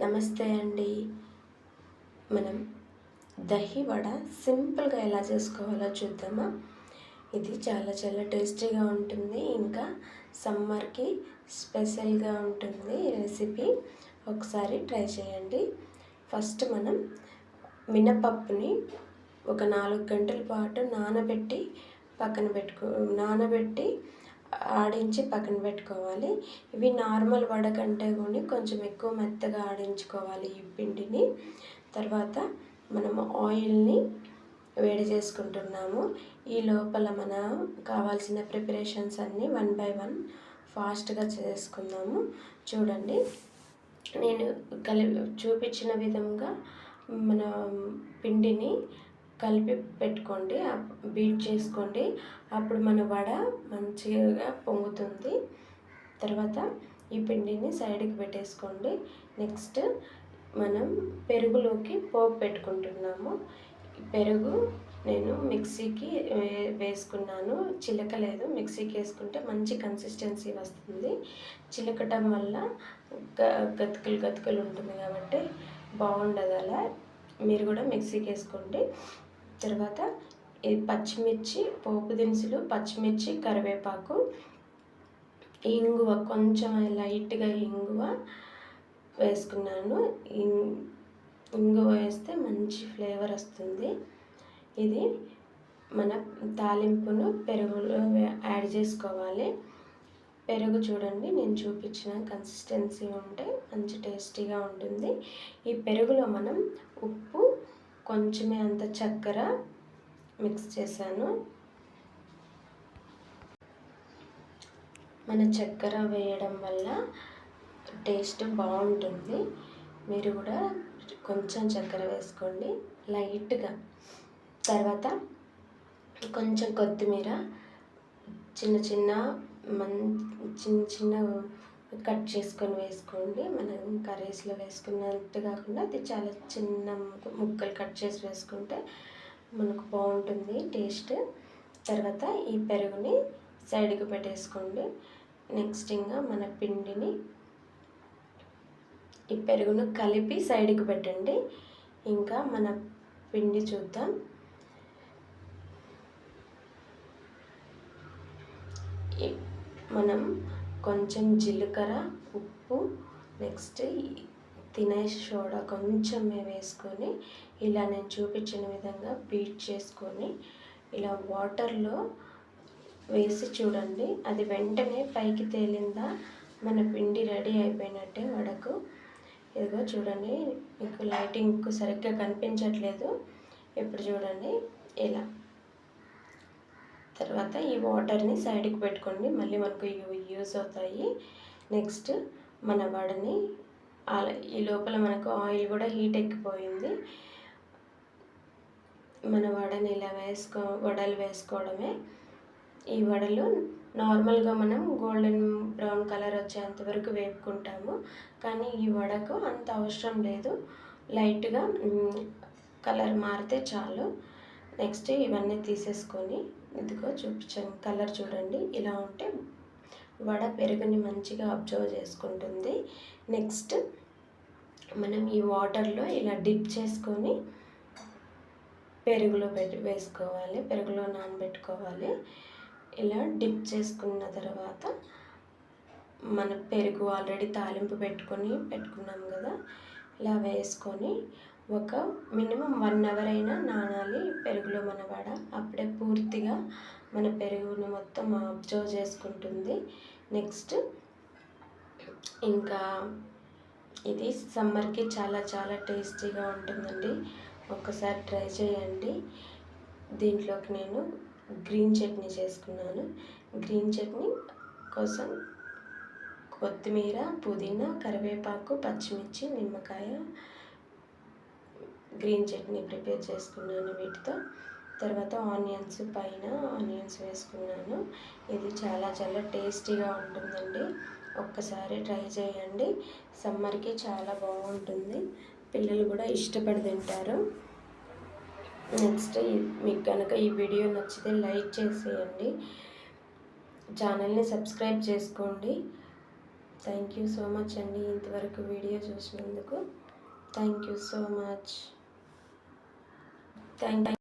నమస్తే అండి. మనం దహి వడ సింపుల్‌గా ఎలా చేసుకోవాలో చూద్దామా? ఇది చాలా చాలా టేస్టీగా ఉంటుంది. ఇంకా సమ్మర్‌కి స్పెషల్‌గా ఉంటుంది ఈ రెసిపీ. ఒకసారి ట్రై చేయండి. ఫస్ట్ మనం మినపప్పుని ఒక 4 గంటల పాటు నానబెట్టి ఆడించి పక్కన పెట్టుకోవాలి. ఇవి నార్మల్ వడ కంటే కూడా కొంచెం ఎక్కువ మెత్తగా ఆడించుకోవాలి ఈ పిండిని. తర్వాత మనము ఆయిల్ని వేడి చేసుకుంటున్నాము. ఈ లోపల కావాల్సిన ప్రిపరేషన్స్ అన్నీ వన్ బై వన్ ఫాస్ట్గా చేసుకుందాము. చూడండి, నేను చూపించిన విధంగా మన పిండిని కలిపి పెట్టుకోండి, బీట్ చేసుకోండి. అప్పుడు మన వడ మంచిగా పొంగుతుంది. తర్వాత ఈ పిండిని సైడ్కి పెట్టేసుకోండి. నెక్స్ట్ మనం పెరుగులోకి పోపు పెట్టుకుంటున్నాము. పెరుగు నేను మిక్సీకి వేసుకున్నాను, చిలకలేదు. మిక్సీకి వేసుకుంటే మంచి కన్సిస్టెన్సీ వస్తుంది. చిలకటం వల్ల గతుకులు ఉంటుంది కాబట్టి బాగుండదు. అలా మీరు కూడా మిక్సీకి వేసుకోండి. తర్వాత ఈ పచ్చిమిర్చి, పోపు దినుసులు, పచ్చిమిర్చి, కరివేపాకు, ఇంగువ, కొంచెం లైట్గా ఇంగువ వేసుకున్నాను. ఇంగువ వేస్తే మంచి ఫ్లేవర్ వస్తుంది. ఇది మన తాలింపును పెరుగులో యాడ్ చేసుకోవాలి. పెరుగు చూడండి, నేను చూపించిన కన్సిస్టెన్సీ ఉంటే మంచి టేస్టీగా ఉంటుంది. ఈ పెరుగులో మనం ఉప్పు, కొంచెమే అంత చక్కెర మిక్స్ చేశాను. మన చక్కెర వేయడం వల్ల టేస్ట్ బాగుంటుంది. మీరు కూడా కొంచెం చక్కెర వేసుకోండి లైట్గా. తర్వాత కొంచెం కొత్తిమీర చిన్న చిన్న కట్ చేసుకొని వేసుకోండి. మనం కర్రీస్లో వేసుకున్నట్టు కాకుండా అది చాలా చిన్న ముక్కలు కట్ చేసి వేసుకుంటే మనకు బాగుంటుంది టేస్ట్. తర్వాత ఈ పెరుగుని సైడ్కి పెట్టేసుకోండి. నెక్స్ట్ ఇంకా మన పిండిని, ఈ పెరుగును కలిపి సైడ్కి పెట్టండి. ఇంకా మన పిండి చూద్దాం. మనం కొంచెం జీలకర్ర, ఉప్పు, నెక్స్ట్ తినే సోడా కొంచెమే వేసుకొని ఇలా నేను చూపించిన విధంగా బీట్ చేసుకొని ఇలా వాటర్లో వేసి చూడండి. అది వెంటనే పైకి తేలిందా మన పిండి రెడీ అయిపోయినట్టే వడకు. ఇదిగో చూడండి, మీకు లైటింగ్ సరిగ్గా కనిపించట్లేదు. ఇప్పుడు చూడండి ఇలా. తర్వాత ఈ వాటర్ని సైడ్కి పెట్టుకోండి, మళ్ళీ మనకు యూస్ అవుతాయి. నెక్స్ట్ మన వడని ఈ లోపల మనకు ఆయిల్ కూడా హీట్ ఎక్కిపోయింది. మన వడని ఇలా వడలు వేసుకోవడమే. ఈ వడలు నార్మల్గా మనం గోల్డెన్ బ్రౌన్ కలర్ వచ్చేంత వరకు వేపుకుంటాము, కానీ ఈ వడకు అంత అవసరం లేదు. లైట్గా కలర్ మారితే చాలు. నెక్స్ట్ ఇవన్నీ తీసేసుకొని, ఇదిగో చూపించాను కలర్ చూడండి, ఇలా ఉంటే వడ పెరుగుని మంచిగా అబ్జర్వ్ చేసుకుంటుంది. నెక్స్ట్ మనం ఈ వాటర్లో ఇలా డిప్ చేసుకొని పెరుగులో వేసుకోవాలి, పెరుగులో నానబెట్టుకోవాలి. ఇలా డిప్ చేసుకున్న తర్వాత మన పెరుగు ఆల్రెడీ తాలింపు పెట్టుకున్నాం కదా, ఇలా వేసుకొని ఒక మినిమం 1 అవర్ అయినా నానాలి పెరుగులో మన వడ. అప్పుడే పూర్తిగా మన పెరుగును మొత్తం అబ్జర్వ్ చేసుకుంటుంది. నెక్స్ట్ ఇంకా ఇది సమ్మర్కి చాలా చాలా టేస్టీగా ఉంటుందండి. ఒక్కసారి ట్రై చేయండి. దీంట్లోకి నేను గ్రీన్ చట్నీ చేసుకున్నాను. గ్రీన్ చట్నీ కోసం కొత్తిమీర, పుదీనా, కరివేపాకు, పచ్చిమిర్చి, నిమ్మకాయ, గ్రీన్ చట్నీ ప్రిపేర్ చేసుకున్నాను వీటితో. తర్వాత పైన ఆనియన్స్ వేసుకున్నాను. ఇది చాలా చాలా టేస్టీగా ఉంటుందండి. ఒక్కసారి ట్రై చేయండి. సమ్మర్కి చాలా బాగుంటుంది, పిల్లలు కూడా ఇష్టపడి తింటారు. నెక్స్ట్ మీకు కనుక ఈ వీడియో నచ్చితే లైక్ చేసేయండి, ఛానల్ని సబ్స్క్రైబ్ చేసుకోండి. థ్యాంక్ యూ సో మచ్ అండి ఇంతవరకు వీడియో చూసినందుకు. Thank you so much. Thank